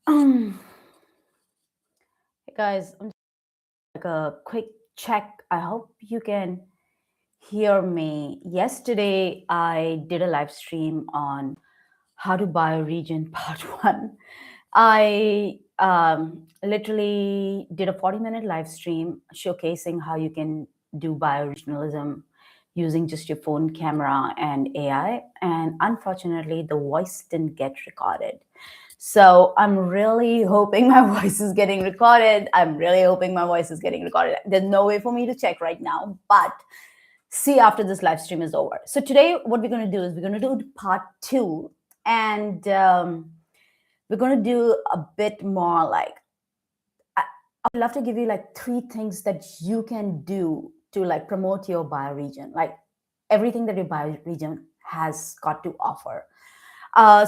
Hey guys, I'm like a quick check. I hope you can hear me. Yesterday, I did a live stream on how to BioRegion part one. I literally did a 40-minute live stream showcasing how you can do bioregionalism using just your phone camera and AI. And unfortunately, the voice didn't get recorded. So I'm really hoping my voice is getting recorded. I'm really hoping my voice is getting recorded. There's no way for me to check right now, but see after this live stream is over. So today, what we're going to do is we're going to do part two, and we're going to do a bit more like I'd love to give you like three things that you can do to like promote your bioregion, like everything that your bioregion has got to offer.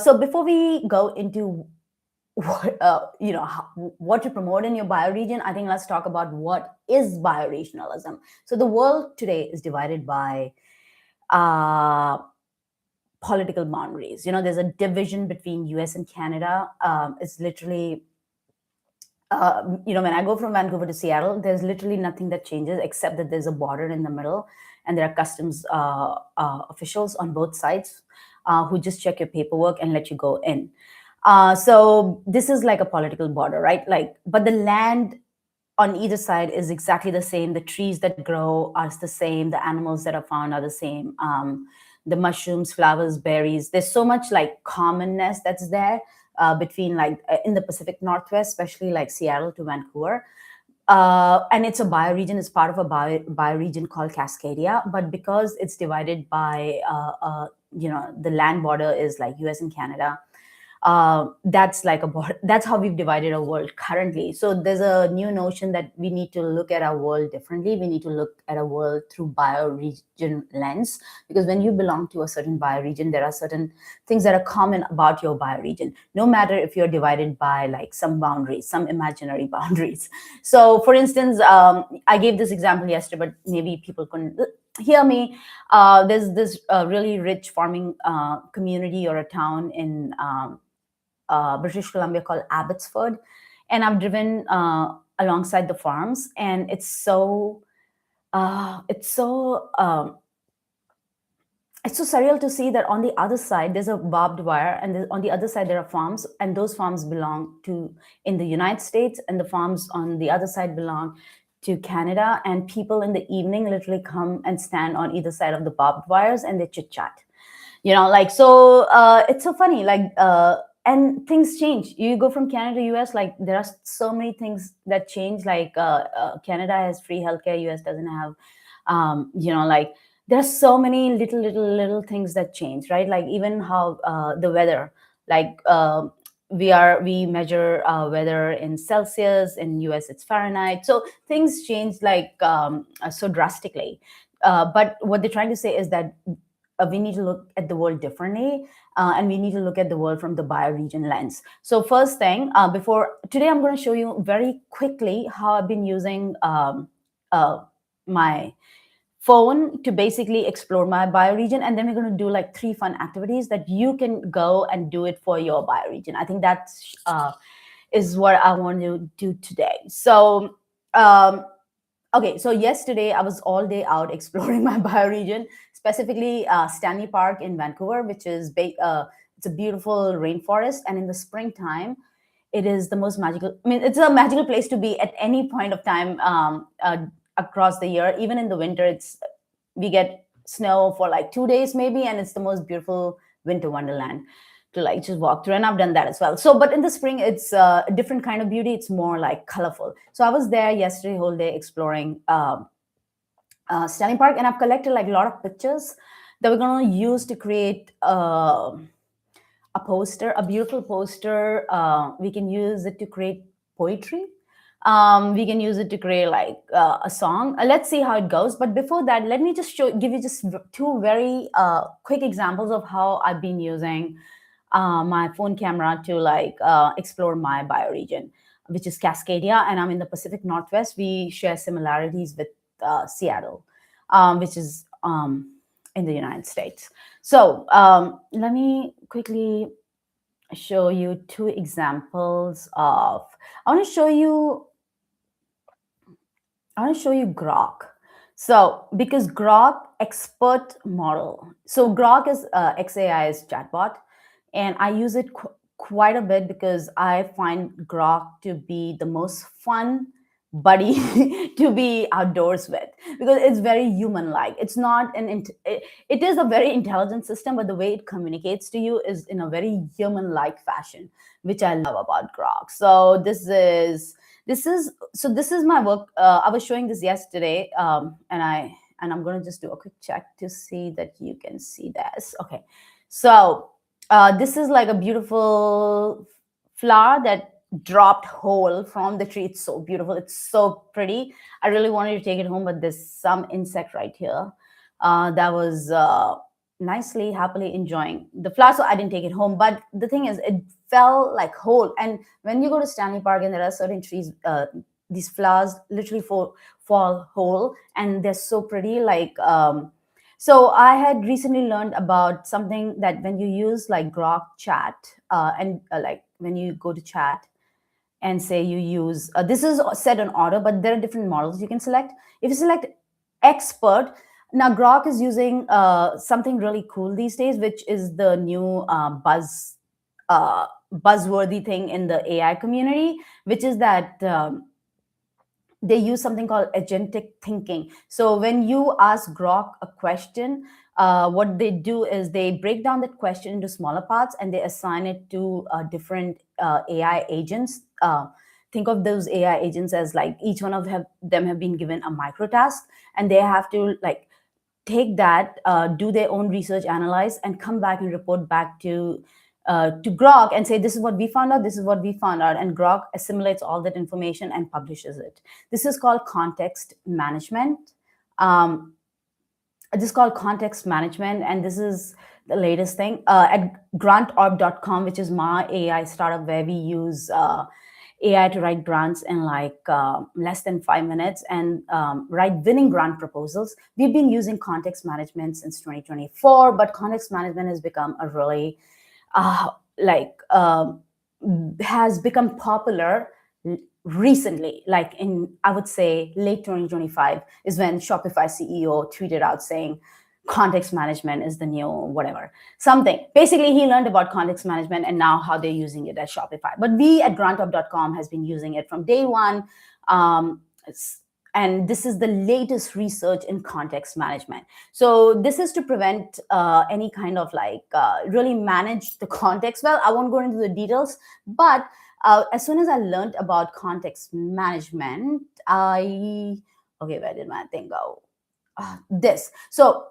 So before we go into what what to promote in your bioregion, I think let's talk about what is bioregionalism. So the world today is divided by uh, political boundaries. There's a division between US and Canada. It's literally when I go from Vancouver to Seattle, there's literally nothing that changes except that there's a border in the middle, and there are customs officials on both sides who just check your paperwork and let you go in. So this is like a political border, right? But the land on either side is exactly the same. The trees that grow are the same. The animals that are found are the same. The mushrooms, flowers, berries. There's so much like commonness that's there between in the Pacific Northwest, especially like Seattle to Vancouver. And it's a bioregion. It's part of a bioregion called Cascadia. But because it's divided by, the land border is like US and Canada, that's like that's how we've divided our world currently. So there's a new notion that we need to look at our world differently. We need to look at our world through bioregion lens, because when you belong to a certain bioregion, there are certain things that are common about your bioregion, no matter if you're divided by like some boundaries, some imaginary boundaries. So for instance, I gave this example yesterday, but maybe people couldn't hear me. There's this really rich farming community or a town in British Columbia called Abbotsford, and I've driven alongside the farms, and it's so surreal to see that on the other side there's a barbed wire, and on the other side there are farms, and those farms belong to in the United States, and the farms on the other side belong to Canada. And people in the evening literally come and stand on either side of the barbed wires and they chit chat. It's so funny, and things change. You go from Canada to US, like there are so many things that change. Canada has free healthcare, US doesn't have. There are so many little things that change, right? Like even how the weather, like we measure weather in Celsius, in US it's Fahrenheit. So things change so drastically. But what they're trying to say is that we need to look at the world differently, and we need to look at the world from the bioregion lens. So first thing, before today, I'm going to show you very quickly how I've been using my phone to basically explore my bioregion, and then we're going to do like 3 fun activities that you can go and do it for your bioregion. I think that's is what I want to do today. So okay, so yesterday I was all day out exploring my bioregion, specifically Stanley Park in Vancouver, which is it's a beautiful rainforest, and in the springtime, it is the most magical. I mean, it's a magical place to be at any point of time across the year. Even in the winter, we get snow for like 2 days maybe, and it's the most beautiful winter wonderland to like just walk through. And I've done that as well. So but in the spring, it's a different kind of beauty. It's more like colorful. So I was there yesterday whole day exploring Stanley Park, and I've collected like a lot of pictures that we're going to use to create a poster, a beautiful poster. We can use it to create poetry. We can use it to create like a song. Let's see how it goes. But before that, let me just give you just 2 very quick examples of how I've been using my phone camera to explore my bioregion, which is Cascadia, and I'm in the Pacific Northwest. We share similarities with Seattle, which is in the United States. So let me quickly show you two examples of. I want to show you. I want to show you Grok. So, because Grok expert model. So, Grok is XAI's chatbot, and I use it quite a bit because I find Grok to be the most fun buddy to be outdoors with, because it's very human like. It's not it is a very intelligent system, but the way it communicates to you is in a very human like fashion, which I love about Grok. So this is my work. I was showing this yesterday, and I'm going to just do a quick check to see that you can see this. Okay, so this is like a beautiful flower that dropped whole from the tree. It's so beautiful. It's so pretty. I really wanted to take it home, but there's some insect right here that was nicely, happily enjoying the flower. So I didn't take it home. But the thing is, it fell like whole. And when you go to Stanley Park and there are certain trees, these flowers literally fall whole, and they're so pretty. So I had recently learned about something that when you use like Grok chat, and like when you go to chat and say you use this is set on auto, but there are different models you can select. If you select expert, now Grok is using something really cool these days, which is the new buzzworthy thing in the AI community, which is that they use something called agentic thinking. So when you ask Grok a question, what they do is they break down that question into smaller parts and they assign it to different AI agents. Think of those AI agents as like each one of them have been given a micro task, and they have to like take that, do their own research, analyze, and come back and report back to Grok and say, this is what we found out, this is what we found out. And Grok assimilates all that information and publishes it. This is called context management. This is called context management, and this is the latest thing. At grantorb.com, which is my AI startup where we use AI to write grants in like less than 5 minutes and write winning grant proposals. We've been using context management since 2024, but context management has become a really has become popular recently. Like in, I would say, late 2025 is when Shopify CEO tweeted out saying context management is the new whatever something. Basically, he learned about context management and now how they're using it at Shopify. But we at grantorb.com has been using it from day one. And this is the latest research in context management. So this is to prevent any kind of really manage the context well. I won't go into the details, but as soon as I learned about context management, okay, where did my thing go? This. So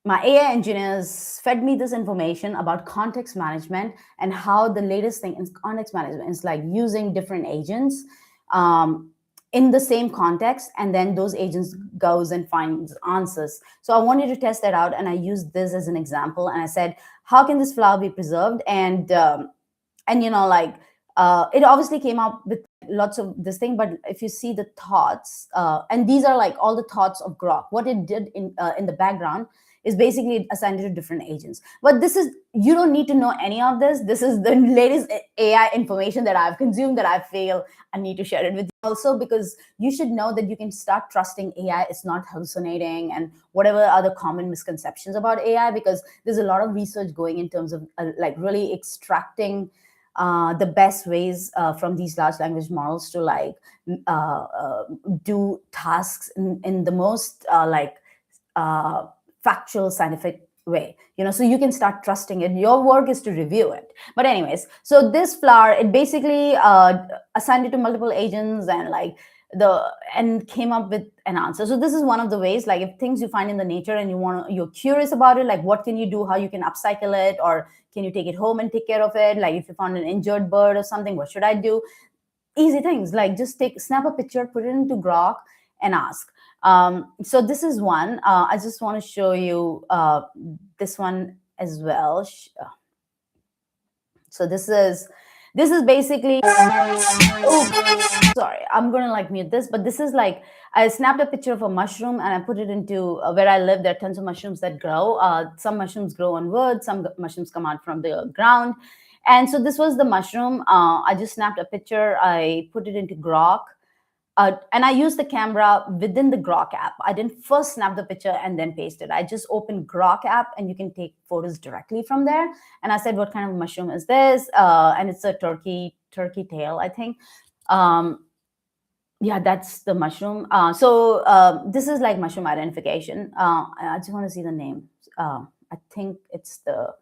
my AI engineers fed me this information about context management and how the latest thing in context management is like using different agents in the same context, and then those agents goes and finds answers. So I wanted to test that out, and I used this as an example, and I said, how can this flower be preserved? And you know, it obviously came up with lots of this thing, but if you see the thoughts, and these are like all the thoughts of Grok, what it did in the background is basically assigned to different agents. But this is, you don't need to know any of this. This is the latest AI information that I've consumed that I feel I need to share it with you also, because you should know that you can start trusting AI. It's not hallucinating and whatever other common misconceptions about AI, because there's a lot of research going in terms of like really extracting the best ways from these large language models to like do tasks in the most factual, scientific way, you know, so you can start trusting it. Your work is to review it. But anyways, so this flower, it basically assigned it to multiple agents and came up with an answer. So this is one of the ways, like if things you find in the nature and you're curious about it, like what can you do, how you can upcycle it, or can you take it home and take care of it? Like if you found an injured bird or something, what should I do? Easy things, like just snap a picture, put it into Grok and ask. So this is one. I just want to show you this one as well. So this is basically, oh, sorry, I'm gonna like mute this, but this is like, I snapped a picture of a mushroom and I put it into where I live. There are tons of mushrooms that grow. Some mushrooms grow on wood, some mushrooms come out from the ground. And so this was the mushroom. I just snapped a picture. I put it into Grok. And I used the camera within the Grok app. I didn't first snap the picture and then paste it. I just opened Grok app, and you can take photos directly from there. And I said, what kind of mushroom is this? And it's a turkey tail, I think. Yeah, that's the mushroom. This is like mushroom identification. I just want to see the name. I think it's the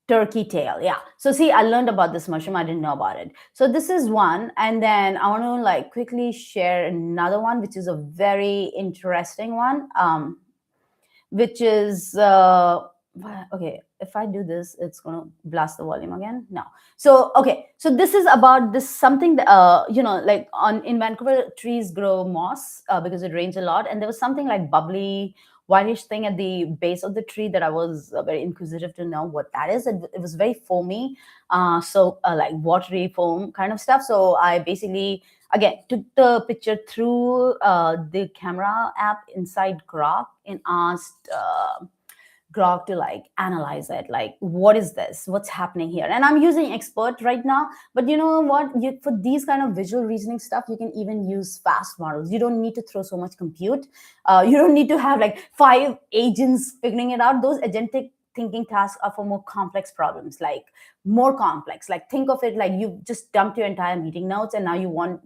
turkey tail. Yeah. So see, I learned about this mushroom. I didn't know about it. So this is one. And then I want to like quickly share another one, which is a very interesting one, which is, okay, if I do this, it's going to blast the volume again. No. So, okay. So this is about this something that, like in Vancouver, trees grow moss because it rains a lot. And there was something like bubbly, whitish thing at the base of the tree that I was very inquisitive to know what that is. It was very foamy, like watery foam kind of stuff. So I basically, again, took the picture through the camera app inside Grok and asked Grok to like analyze it, like what is this, what's happening here. And I'm using expert right now, but you know what, for these kind of visual reasoning stuff, you can even use fast models. You don't need to throw so much compute. You don't need to have like 5 agents figuring it out. Those agentic thinking tasks are for more complex problems, like more complex. Like think of it like you just dumped your entire meeting notes, and now you want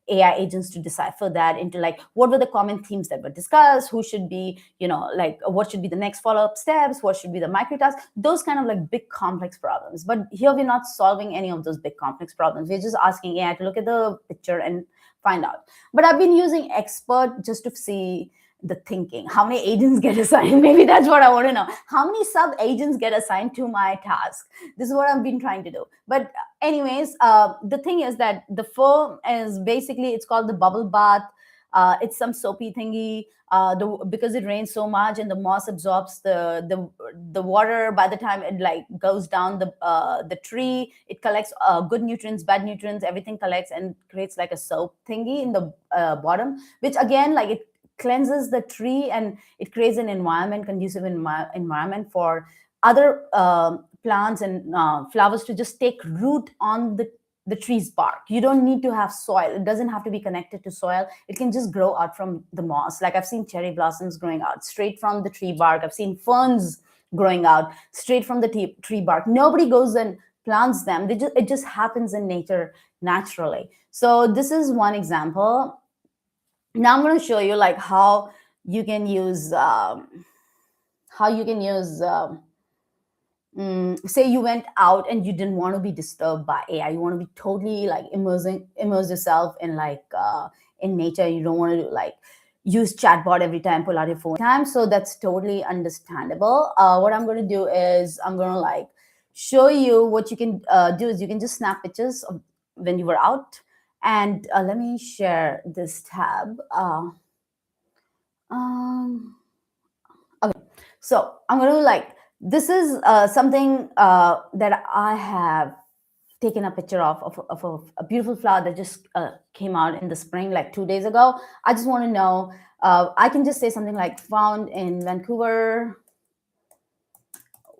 AI agents to decipher that into like what were the common themes that were discussed, who should be, like what should be the next follow-up steps, what should be the micro tasks, those kind of like big complex problems. But here we're not solving any of those big complex problems. We're just asking AI to look at the picture and find out. But I've been using expert just to see the thinking, how many agents get assigned. Maybe that's what I want to know. How many sub agents get assigned to my task? This is what I've been trying to do. But anyways, the thing is that the foam is basically, it's called the bubble bath. It's some soapy thingy. Because it rains so much and the moss absorbs the water. By the time it like goes down the tree, it collects good nutrients, bad nutrients, everything collects and creates like a soap thingy in the bottom, which again, like it cleanses the tree and it creates an environment, conducive environment for other plants and flowers to just take root on the tree's bark. You don't need to have soil. It doesn't have to be connected to soil. It can just grow out from the moss. Like I've seen cherry blossoms growing out straight from the tree bark. I've seen ferns growing out straight from the tree bark. Nobody goes and plants them. It just happens in nature naturally. So this is one example. Now I'm going to show you like how you can use say you went out and you didn't want to be disturbed by AI. You want to be totally like immerse yourself in like in nature. You don't want to like use chatbot every time, pull out your phone time. So that's totally understandable. What I'm going to do is I'm going to like show you what you can do is you can just snap pictures of when you were out. And let me share this tab. Okay, so I'm going to like, this is something that I have taken a picture of a beautiful flower that just came out in the spring, like 2 days ago. I just want to know, I can just say something like found in Vancouver.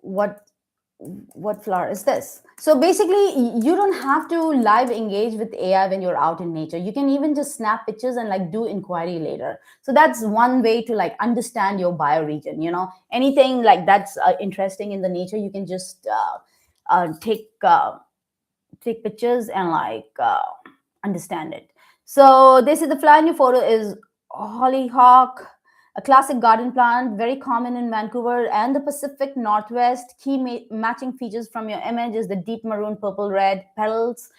What flower is this? So basically, you don't have to live engage with AI when you're out in nature. You can even just snap pictures and like do inquiry later. So that's one way to like understand your bioregion. Anything like that's interesting in the nature, you can just take pictures and like understand it. So they say the flower in your photo is hollyhock, a classic garden plant, very common in Vancouver and the Pacific Northwest. Key matching features from your image is the deep maroon, purple, red petals,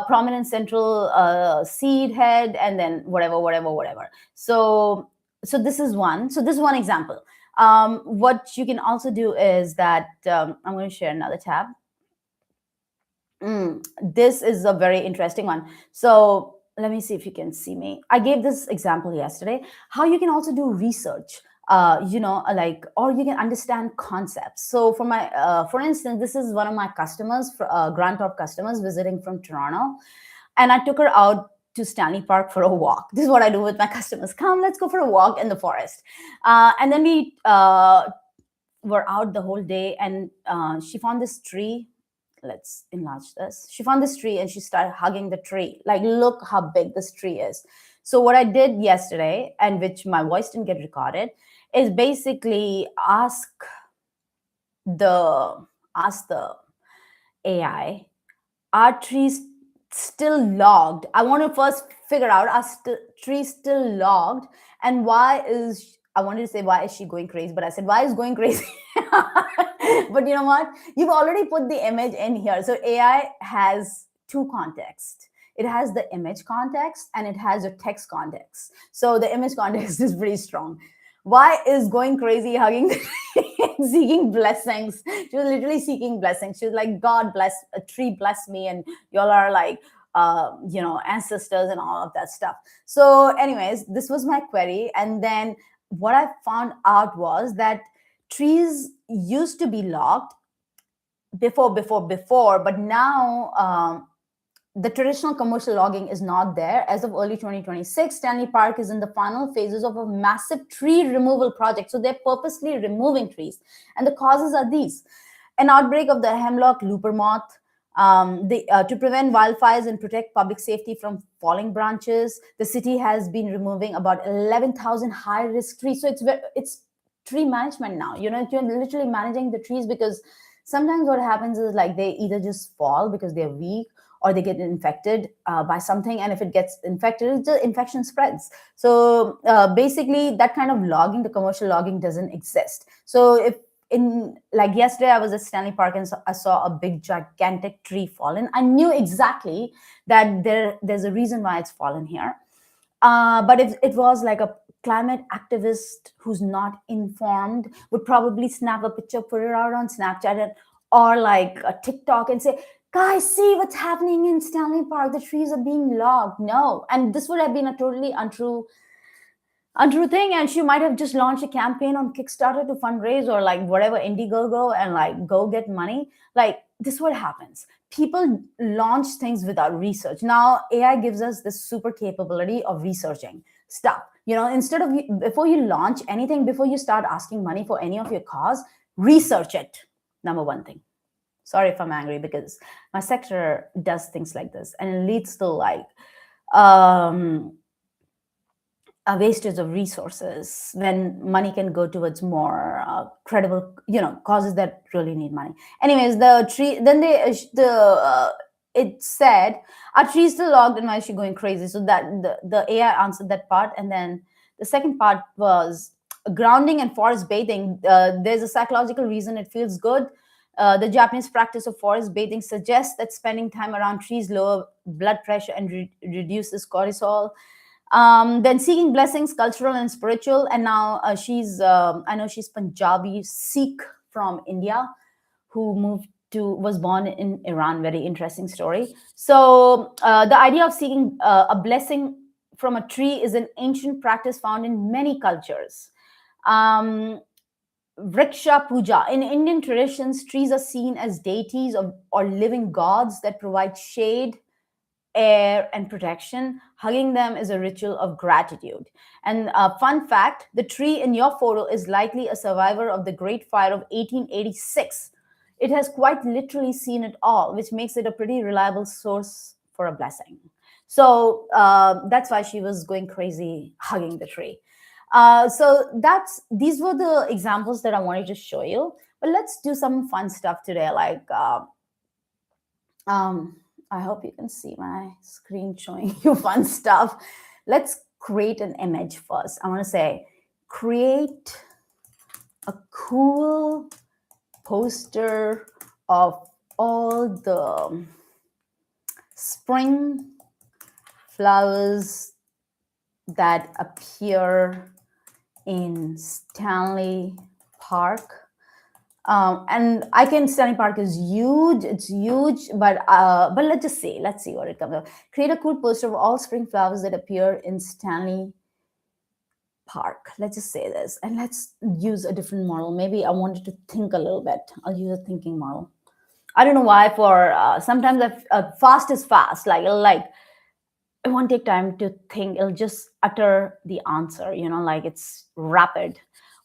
prominent central seed head, and then whatever. So this is one. So this is one example. What you can also do is that I'm going to share another tab. This is a very interesting one. So let me see if you can see me. I gave this example yesterday, how you can also do research, like, or you can understand concepts. So for instance, this is one of my customers, Grant of customers visiting from Toronto. And I took her out to Stanley Park for a walk. This is what I do with my customers. Come, let's go for a walk in the forest. And then we were out the whole day, and she found this tree let's enlarge this. She found this tree and she started hugging the tree. Like, look how big this tree is. So what I did yesterday, and which my voice didn't get recorded, is basically ask the AI, are trees still logged? I want to first figure out, are trees still logged, and I wanted to say why is she going crazy, but I said why is going crazy. But you know what? You've already put the image in here. So AI has two contexts. It has the image context and it has a text context. So the image context is pretty strong. Why is going crazy hugging the tree, seeking blessings? She was literally seeking blessings. She was like, God bless, a tree bless me, and y'all are like, ancestors and all of that stuff. So anyways, this was my query. And then what I found out was that trees used to be logged before, but now the traditional commercial logging is not there. As of early 2026, Stanley Park is in the final phases of a massive tree removal project. So they're purposely removing trees. And the causes are these: an outbreak of the hemlock looper moth, to prevent wildfires and protect public safety from falling branches. The city has been removing about 11,000 high-risk trees. So it's tree management now. You're literally managing the trees, because sometimes what happens is like they either just fall because they're weak, or they get infected by something. And if it gets infected, the infection spreads. So basically that kind of logging, the commercial logging, doesn't exist. So if like yesterday I was at Stanley Park and I saw a big gigantic tree fallen, I knew exactly that there's a reason why it's fallen here. But if it was like a climate activist who's not informed, would probably snap a picture, put it out on Snapchat or like a TikTok and say, guys, see what's happening in Stanley Park, the trees are being logged. No. And this would have been a totally untrue thing. And she might have just launched a campaign on Kickstarter to fundraise, or like whatever, Indiegogo, and like go get money. Like, this is what happens. People launch things without research. Now AI gives us this super capability of researching stuff. Instead of, before you launch anything, before you start asking money for any of your cause, research it. Number one thing. Sorry if I'm angry, because my sector does things like this, and it leads to like a wastage of resources when money can go towards more credible, causes that really need money. Anyways, the tree, then it said, are trees still logged and why is she going crazy? So that the AI answered that part. And then the second part was grounding and forest bathing. There's a psychological reason it feels good. The Japanese practice of forest bathing suggests that spending time around trees lower blood pressure and reduces cortisol. Then seeking blessings, cultural and spiritual. And now I know she's Punjabi Sikh from India, who was born in Iran. Very interesting story. So the idea of seeking a blessing from a tree is an ancient practice found in many cultures. Vriksha Puja. In Indian traditions, trees are seen as deities or living gods that provide shade, air, and protection. Hugging them is a ritual of gratitude. And fun fact, the tree in your photo is likely a survivor of the Great Fire of 1886. It has quite literally seen it all, which makes it a pretty reliable source for a blessing. So that's why she was going crazy hugging the tree. So these were the examples that I wanted to show you. But let's do some fun stuff today. Like, I hope you can see my screen showing you fun stuff. Let's create an image first. I want to say, create a cool poster of all the spring flowers that appear in Stanley Park. And Stanley Park is huge. It's huge, but let's see what it comes up. Create a cool poster of all spring flowers that appear in Stanley Park. Let's just say this, and let's use a different model. Maybe I wanted to think a little bit. I'll use a thinking model. I don't know why. For sometimes fast is fast. Like it won't take time to think. It'll just utter the answer. Like it's rapid.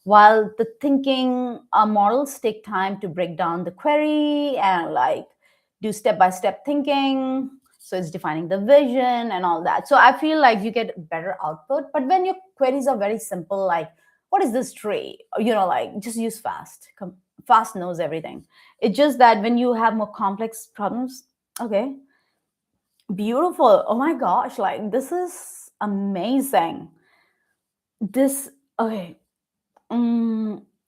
While the thinking models take time to break down the query and like do step-by-step thinking. So it's defining the vision and all that. So I feel like you get better output. But when your queries are very simple, like, what is this tree? Like, just use fast. Fast knows everything. It's just that when you have more complex problems, okay, beautiful. Oh my gosh, like, this is amazing. This, okay.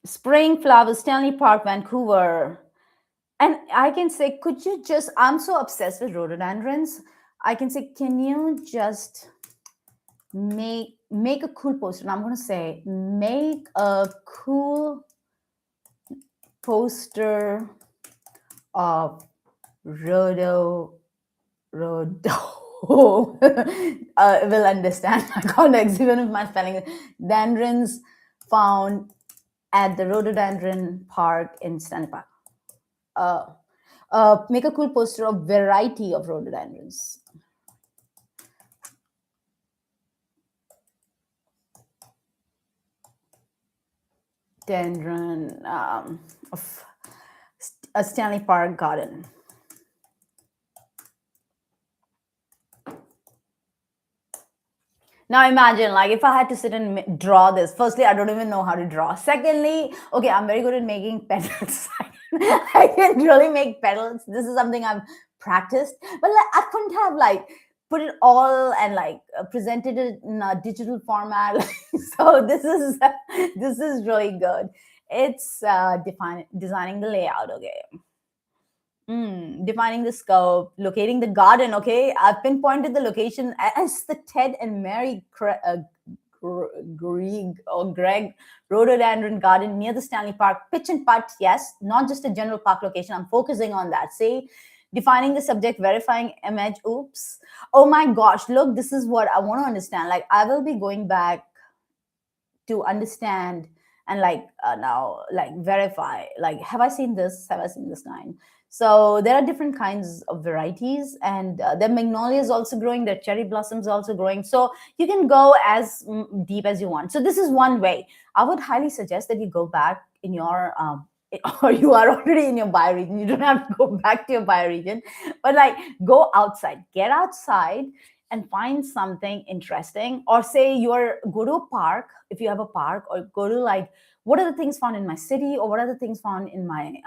Spring flowers, Stanley Park, Vancouver. And I can say, could you just, I'm so obsessed with rhododendrons. I can say, can you just make a cool poster? And I'm going to say, make a cool poster of rhodo will understand my context even if my spelling. Dendrons found at the rhododendron park in Stanley Park. Make a cool poster of variety of rhododendrons. Dendron of a Stanley Park garden. Now imagine, like, if I had to sit and draw this. Firstly, I don't even know how to draw. Secondly, okay, I'm very good at making petals. I can really make petals. This is something I've practiced, but like, I couldn't have like put it all and like presented it in a digital format. So this is really good. It's designing the layout. Okay. Defining the scope, locating the garden. Okay, I've pinpointed the location as the Ted and Mary Greg rhododendron garden near the Stanley Park. Pitch and putt, yes, not just a general park location. I'm focusing on that. Say, defining the subject, verifying image. Oops. Oh my gosh, look, this is what I want to understand. Like, I will be going back to understand and like now like verify, like, have I seen this, have I seen this kind. So there are different kinds of varieties, and the magnolia is also growing, the cherry blossoms also growing, so you can go as deep as you want. So this is one way. I would highly suggest that you go back in your or you are already in your bioregion, you don't have to go back to your bioregion, but like, go outside, get outside and find something interesting. Or say you're go to a park, if you have a park, or go to like, what are the things found in my city, or what are the things found in my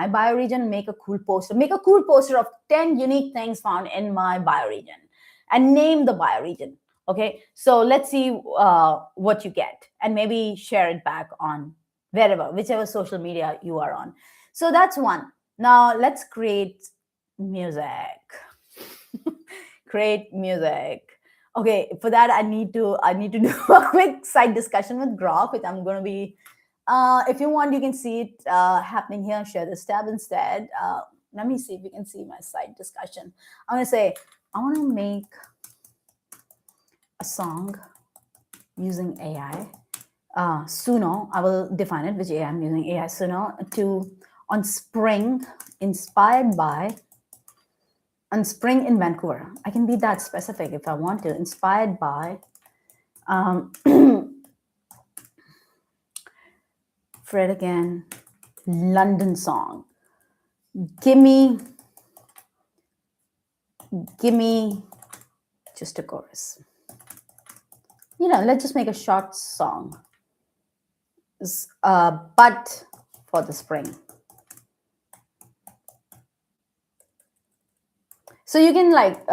bioregion. Make a cool poster, make a cool poster of 10 unique things found in my bioregion and name the bioregion. Okay, so let's see what you get, and maybe share it back on whichever social media you are on. So that's one. Now let's create music. Create music. Okay, for that I need to do a quick side discussion with Grok, which I'm going to be if you want, you can see it happening here. Share this tab instead. Let me see if you can see my side discussion. I'm going to say, I want to make a song using AI. Suno, I will define it, which AI I'm using. AI Suno on spring, inspired by on spring in Vancouver. I can be that specific if I want to. Inspired by Fred again, London song. Gimme just a chorus. Let's just make a short song. But for the spring. So you can like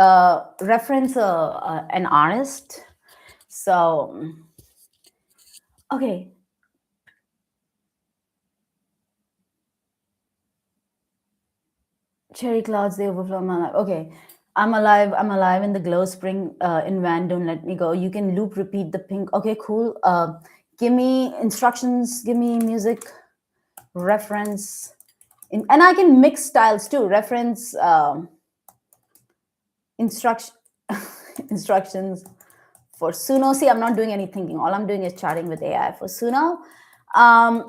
reference an artist. So, okay. Cherry clouds, they overflow my life. Okay. I'm alive in the glow spring in van, don't let me go. You can loop repeat the pink. Okay, cool. Give me instructions, give me music, reference. And I can mix styles too. Reference instructions for Suno. See, I'm not doing any thinking. All I'm doing is chatting with AI. For Suno, I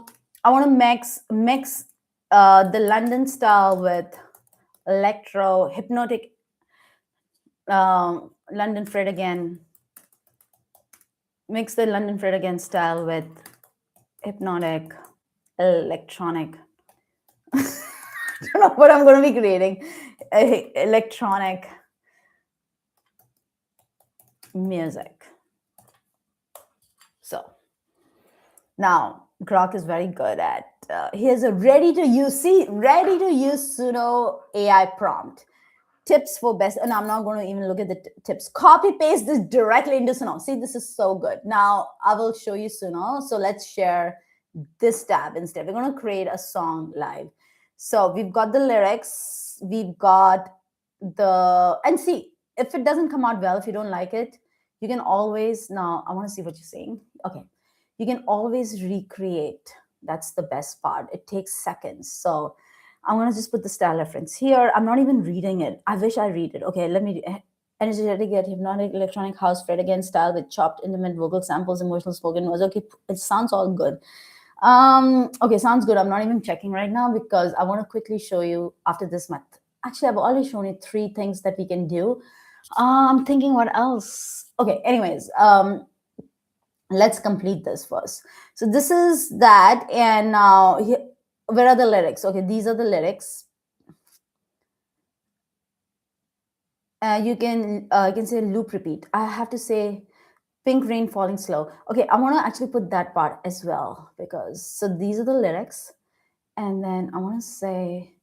want to mix the London style with electro, hypnotic, London Fred again. Mix the London Fred again style with hypnotic, electronic. don't know what I'm going to be creating. Electronic music. So now Grok is very good at. Here's a ready to use. See, ready to use Suno AI prompt. Tips for best, and I'm not going to even look at the tips. Copy paste this directly into Suno. See, this is so good. Now I will show you Suno. So let's share this tab instead. We're going to create a song live. So we've got the lyrics, we've got and see, if it doesn't come out well, if you don't like it, you can always, now I want to see what you're saying. Okay. You can always recreate. That's the best part. It takes seconds. So I'm going to just put the style reference here. I'm not even reading it. I wish I read it. Okay, let me. Energetic yet hypnotic electronic house Fred again style with chopped intimate vocal samples, emotional spoken words. Okay, it sounds all good. Okay, sounds good. I'm not even checking right now because I want to quickly show you after this month. Actually, I've already shown you 3 things that we can do. I'm thinking what else. Okay, anyways, let's complete this first. So this is that, and now where are the lyrics? Okay, these are the lyrics. You can say loop repeat. I have to say pink rain falling slow. Okay, I want to actually put that part as well because so these are the lyrics, and then I want to say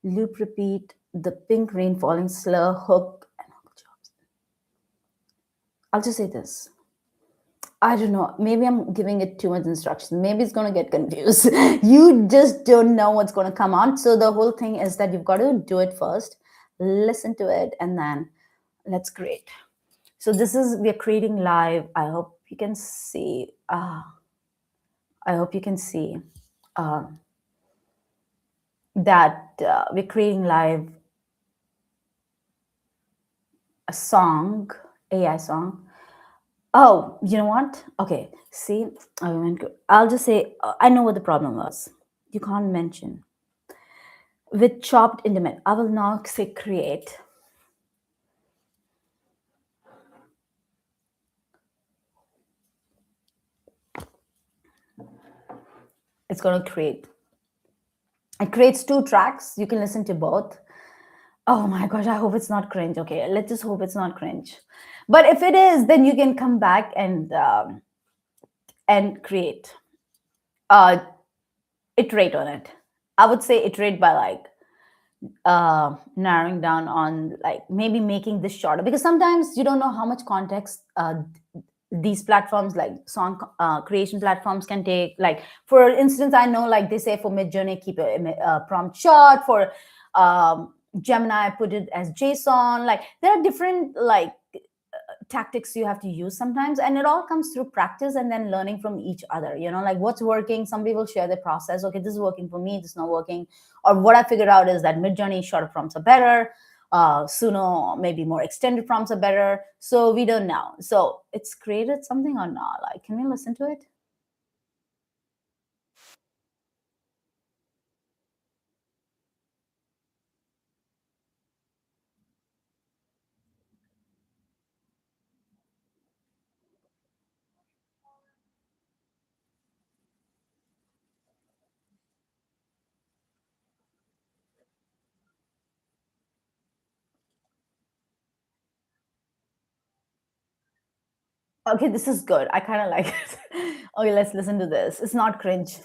loop repeat the pink rain falling slow hook. I'll just say this. I don't know. Maybe I'm giving it too much instruction. Maybe it's going to get confused. You just don't know what's going to come out. So the whole thing is that you've got to do it first, listen to it, and then let's create. So this is, we're creating live. I hope you can see. I hope you can see uh, that we're creating live a song, AI song. Oh, you know what? Okay, see, I'll just say, I know what the problem was. You can't mention. With chopped intimate, I will now say create. It's going to create. It creates 2 tracks. You can listen to both. Oh my gosh, I hope it's not cringe. Okay, let's just hope it's not cringe. But if it is, then you can come back and create. Uh, iterate on it. I would say iterate by like narrowing down on like maybe making this shorter because sometimes you don't know how much context these platforms like song creation platforms can take. Like for instance, I know like they say for Midjourney keep a prompt short, for Gemini put it as JSON. Like there are different like tactics you have to use sometimes, and it all comes through practice and then learning from each other, you know, like what's working. Some people share their process. Okay, this is working for me, this is not working. Or what I figured out is that Midjourney shorter prompts are better, Suno maybe more extended prompts are better, so we don't know. So it's created something or not? Like, can we listen to it? Okay, this is good, I kind of like it. Okay, let's listen to this. It's not cringe.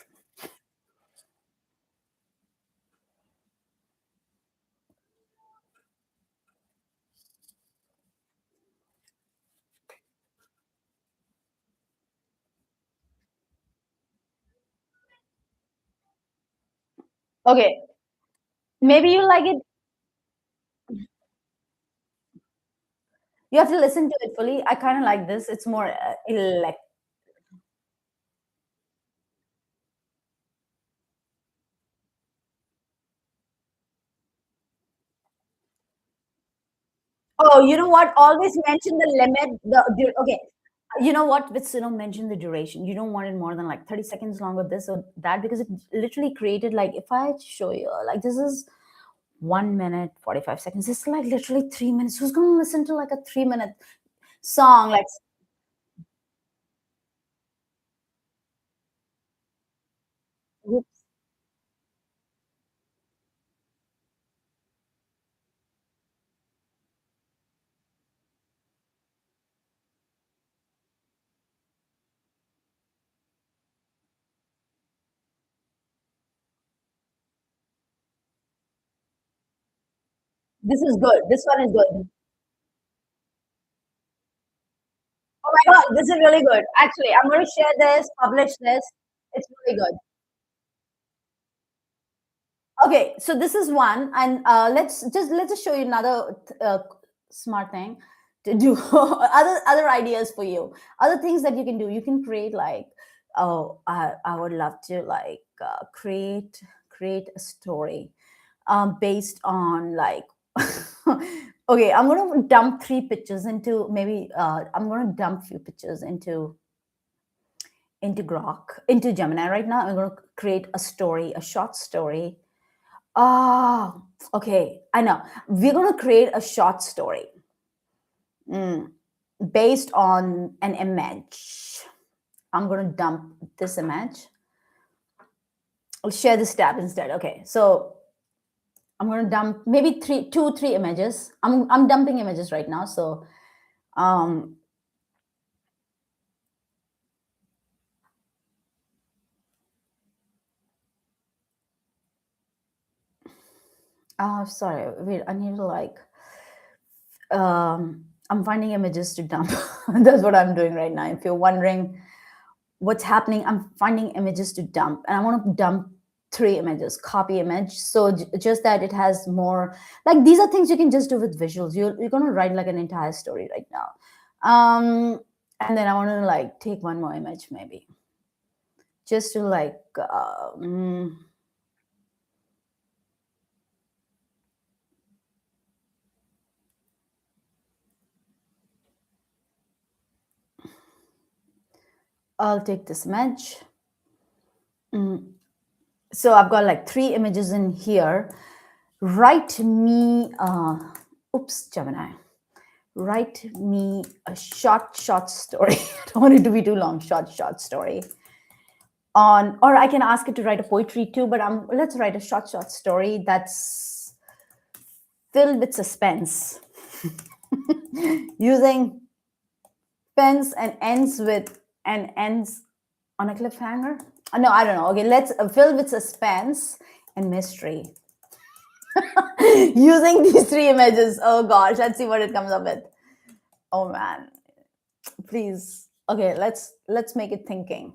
Okay, maybe you like it. You have to listen to it fully. I kind of like this. It's more elect. Oh, you know what? Always mention the limit. Okay, you know what? With Suno, mention the duration. You don't want it more than like 30 seconds longer, this or that, because it literally created like, if I show you, like this is 1 minute 45 seconds. This is like literally 3 minutes. Who's going to listen to like a 3 minute song? Like, This is good. This one is good. Oh my God, this is really good. Actually, I'm going to share this, publish this. It's really good. Okay, so this is one, and let's just show you another smart thing to do. Other ideas for you, other things that you can do. You can create like, oh, I would love to like create a story based on like. Okay, I'm gonna dump three pictures into maybe I'm gonna dump few pictures into Grok, into Gemini right now. I'm gonna create a story, a short story. Oh, okay. I know. We're going to create a short story mm, based on an image. I'm going to dump this image. I'll share this tab instead. Okay. So I'm going to dump maybe three images. I'm dumping images right now. So, um, sorry. Wait, I need to like, I'm finding images to dump. That's what I'm doing right now. If you're wondering what's happening, I'm finding images to dump, and I want to dump three images, copy image. So just that it has more, like these are things you can just do with visuals. You're going to write like an entire story right now. And then I want to like take one more image maybe just to like I'll take this image. So I've got like three images in here. Write me oops, Gemini, write me a short story. I don't want it to be too long. Short story on, or I can ask it to write a poetry too, but let's write a short story that's filled with suspense using pens and ends on a cliffhanger. No, I don't know. Okay, let's fill with suspense and mystery using these three images. Oh gosh, let's see what it comes up with. Oh man, please. Okay, let's make it thinking.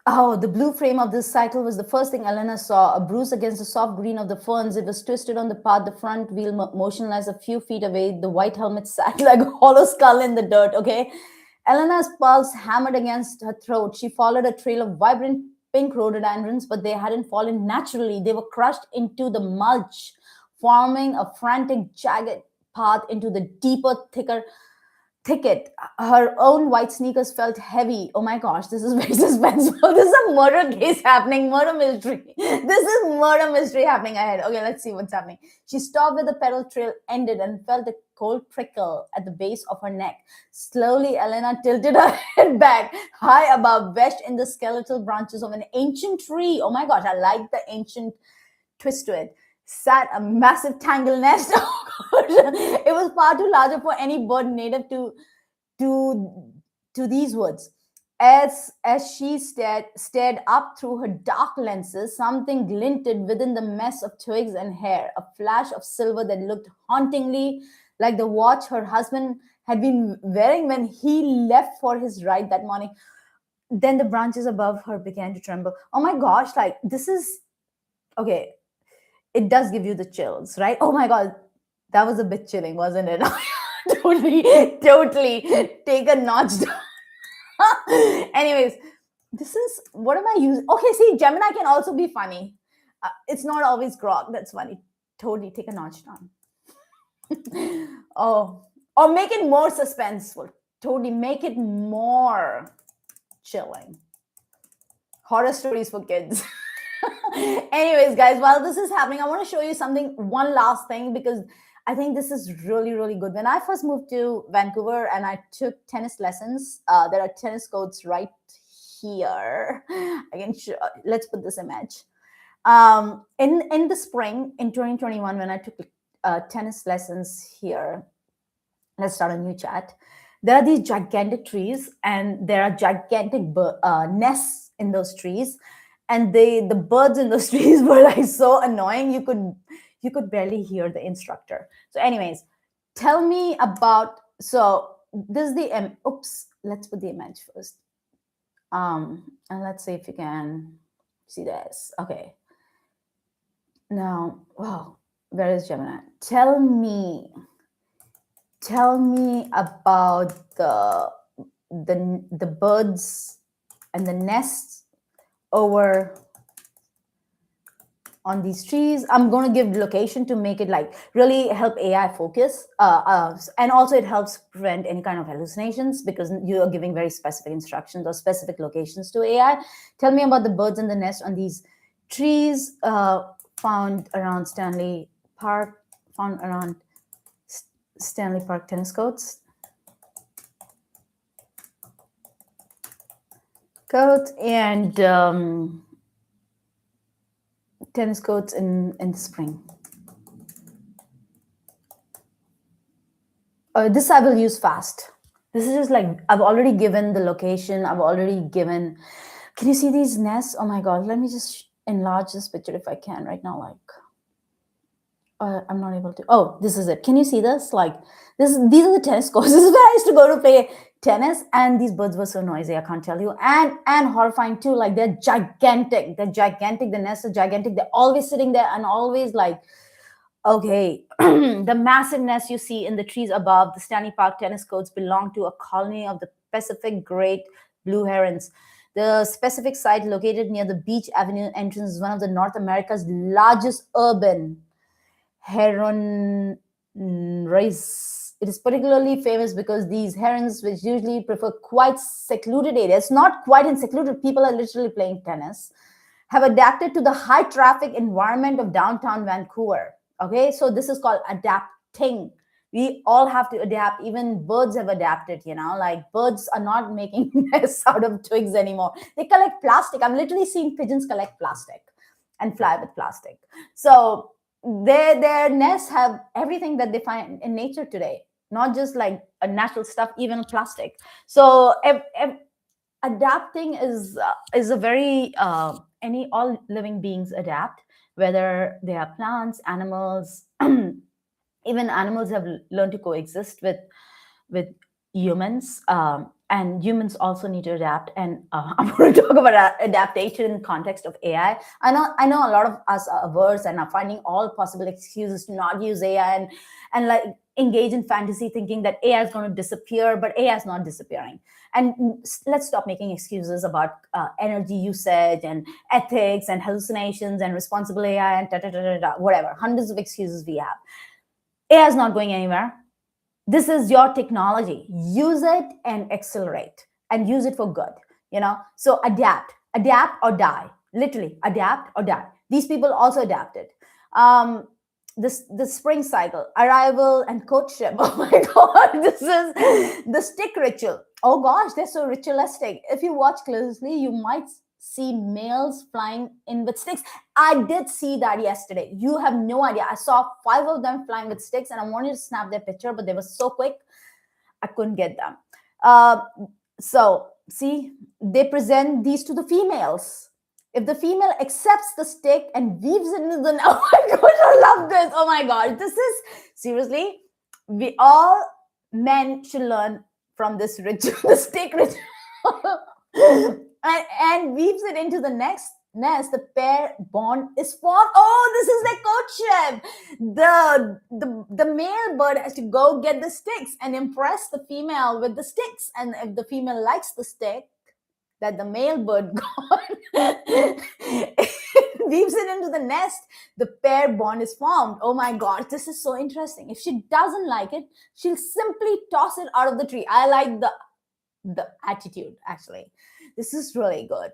Oh, the blue frame of this cycle was the first thing Elena saw. A bruise against the soft green of the ferns. It was twisted on the path, the front wheel motionless a few feet away. The white helmet sat like a hollow skull in the dirt. Okay. Elena's pulse hammered against her throat. She followed a trail of vibrant pink rhododendrons, but they hadn't fallen naturally. They were crushed into the mulch, forming a frantic, jagged path into the deeper, thicker thicket. Her own white sneakers felt heavy. Oh my gosh, this is very suspenseful. This is a murder case happening, murder mystery. This is murder mystery happening ahead. Okay, let's see what's happening. She stopped where the pedal trail ended and felt a cold prickle at the base of her neck. Slowly, Elena tilted her head back, high above, wedged in the skeletal branches of an ancient tree. Oh my gosh, I like the ancient twist to it, sat a massive tangle nest. It was far too larger for any bird native to to these woods. As she stared up through her dark lenses, something glinted within the mess of twigs and hair, a flash of silver that looked hauntingly like the watch her husband had been wearing when he left for his ride that morning. Then the branches above her began to tremble. Oh my gosh, like this is okay, it does give you the chills, right? Oh my god, that was a bit chilling, wasn't it? Totally, totally. Take a notch down. Anyways, this is what am I using? Okay, see, Gemini can also be funny. It's not always Grok that's funny. Totally take a notch down. Oh, or make it more suspenseful. Totally make it more chilling. Horror stories for kids. Anyways, guys, while this is happening, I want to show you something, one last thing, because I think this is really, really good. When I first moved to Vancouver and I took tennis lessons, there are tennis courts right here. I can show, let's put this image. In the spring in 2021, when I took tennis lessons here, let's start a new chat. There are these gigantic trees, and there are gigantic nests in those trees, and the birds in those trees were like so annoying. You could barely hear the instructor. So, anyways, tell me about. So this is the oops. Let's put the image first. And let's see if you can see this. Okay. Now, wow, where is Gemini? Tell me about the birds and the nests over on these trees. I'm going to give location to make it like really help AI focus, and also it helps prevent any kind of hallucinations because you are giving very specific instructions or specific locations to AI. Tell me about the birds and the nest on these trees found around Stanley Park, found around Stanley Park tennis courts. And tennis courts in the spring. This I will use fast. This is just like I've already given the location. I've already given. Can you see these nests? Oh my god! Let me just enlarge this picture if I can right now. Like, I'm not able to. Oh, this is it. Can you see this? Like, these are the tennis courts. This is where I used to go to play tennis, and these birds were so noisy. I can't tell you, and horrifying too. Like, they're gigantic. They're gigantic. The nests are gigantic. They're always sitting there and always like. Okay, the massive nests you see in the trees above the Stanley Park tennis courts belong to a colony of the Pacific great blue herons. The specific site located near the Beach Avenue entrance is one of the North America's largest urban heron race. It is particularly famous because these herons, which usually prefer quite secluded areas, not quite in secluded, people are literally playing tennis, have adapted to the high traffic environment of downtown Vancouver. Okay, so this is called adapting. We all have to adapt. Even birds have adapted, like birds are not making nests out of twigs anymore. They collect plastic. I'm literally seeing pigeons collect plastic and fly with plastic. So their nests have everything that they find in nature today, not just like a natural stuff, even plastic. So adapting is a very any all living beings adapt, whether they are plants, animals. Even animals have learned to coexist with humans, and humans also need to adapt. And I'm going to talk about adaptation in context of AI. I know a lot of us are averse and are finding all possible excuses to not use AI, and like engage in fantasy thinking that AI is going to disappear, but AI is not disappearing. And let's stop making excuses about energy usage and ethics and hallucinations and responsible AI and whatever, hundreds of excuses we have. AI is not going anywhere. This is your technology. Use it and accelerate, and use it for good. So adapt or die. Literally, adapt or die. These people also adapted. The spring cycle, arrival and courtship. Oh my god, this is the stick ritual. Oh gosh, they're so ritualistic. If you watch closely, you might see males flying in with sticks. I did see that yesterday. You have no idea. I saw 5 of them flying with sticks, and I wanted to snap their picture, but they were so quick, I couldn't get them. So, see, they present these to the females. If the female accepts the stick and weaves it into the... Oh my gosh, I love this. Oh my god, this is... Seriously, we all men should learn from this ritual, the stick ritual. and weaves it into the next nest. The pair bond is formed. Oh, this is their courtship. The male bird has to go get the sticks and impress the female with the sticks. And if the female likes the stick that the male bird got, weaves it into the nest, the pair bond is formed. Oh my god, this is so interesting. If she doesn't like it, she'll simply toss it out of the tree. I like the attitude, actually. This is really good.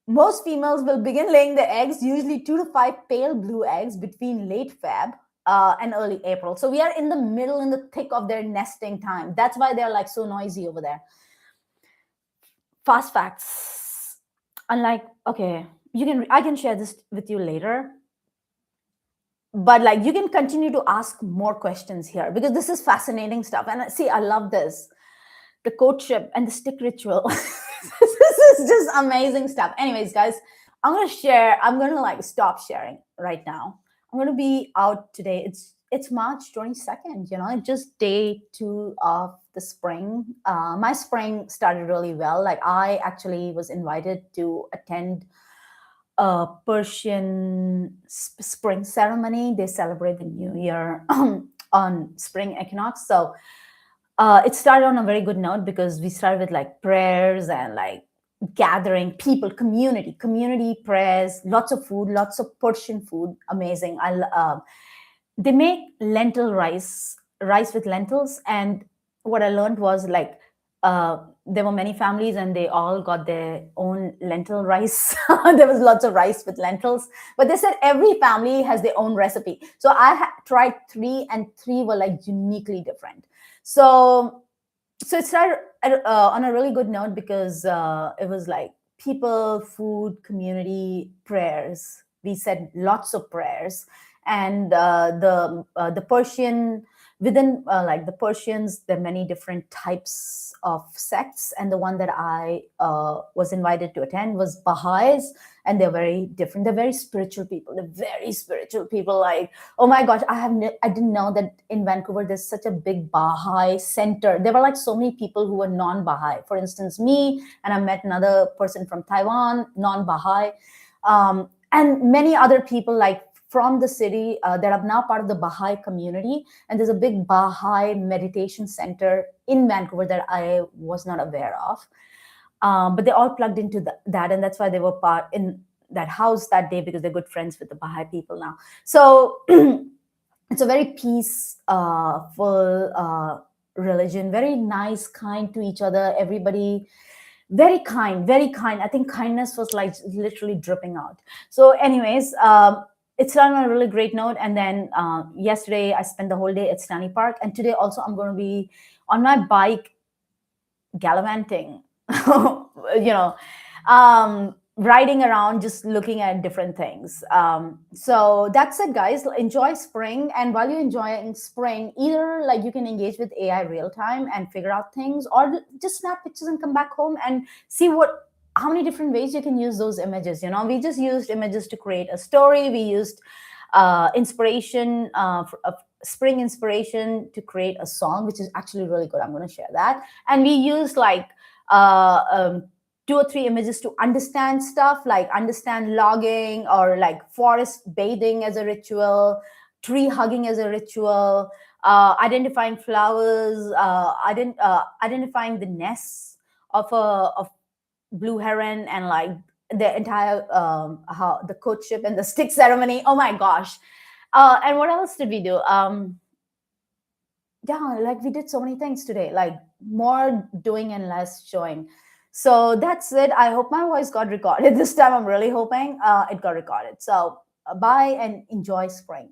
Most females will begin laying their eggs, usually 2 to 5 pale blue eggs, between late Feb and early April. So we are in the middle, in the thick of their nesting time. That's why they're like so noisy over there. Fast facts. Unlike, okay, I can share this with you later. but like you can continue to ask more questions here because this is fascinating stuff. And see, I love this, the courtship and the stick ritual. This is just amazing stuff. Anyways, guys, I'm gonna like stop sharing right now. I'm gonna be out today. It's March 22nd, it's just day 2 of the spring. My spring started really well. Like I actually was invited to attend a Persian spring ceremony. They celebrate the new year on spring equinox. So it started on a very good note because we started with like prayers and like gathering people, community prayers, lots of food, lots of Persian food. Amazing. They make lentil rice with lentils. And what I learned was like there were many families and they all got their own lentil rice. There was lots of rice with lentils, but they said every family has their own recipe. So I tried three, and three were like uniquely different. So it started on a really good note because it was like people, food, community, prayers. We said lots of prayers. And the Persian, within like the Persians, there are many different types of sects, and the one that I was invited to attend was Baha'is. And they're very different. They're very spiritual people. They're very spiritual people. Like, oh my gosh, I didn't know that in Vancouver there's such a big Baha'i center. There were like so many people who were non-Baha'i. For instance, me, and I met another person from Taiwan, non-Baha'i, and many other people like from the city that are now part of the Baha'i community. And there's a big Baha'i meditation center in Vancouver that I was not aware of. But they all plugged into that, and that's why they were part in that house that day, because they're good friends with the Baha'i people now. So it's a very peaceful religion, very nice, kind to each other. Everybody very kind, very kind. I think kindness was like literally dripping out. So anyways, it's on a really great note. And then yesterday I spent the whole day at Stanley Park, and today also I'm going to be on my bike gallivanting, riding around, just looking at different things. So that's it, guys. Enjoy spring. And while you're enjoying spring, either like you can engage with AI real time and figure out things, or just snap pictures and come back home and see how many different ways you can use those images. We just used images to create a story. We used inspiration, spring inspiration to create a song, which is actually really good. I'm going to share that. And we used like 2 or 3 images to understand stuff, like understand logging, or like forest bathing as a ritual, tree hugging as a ritual, identifying flowers, identifying the nests of blue heron, and like the entire how the courtship and the stick ceremony. Oh my gosh. And what else did we do? Yeah, like we did so many things today, like more doing and less showing. So that's it. I hope my voice got recorded this time. I'm really hoping it got recorded. So bye and enjoy spring.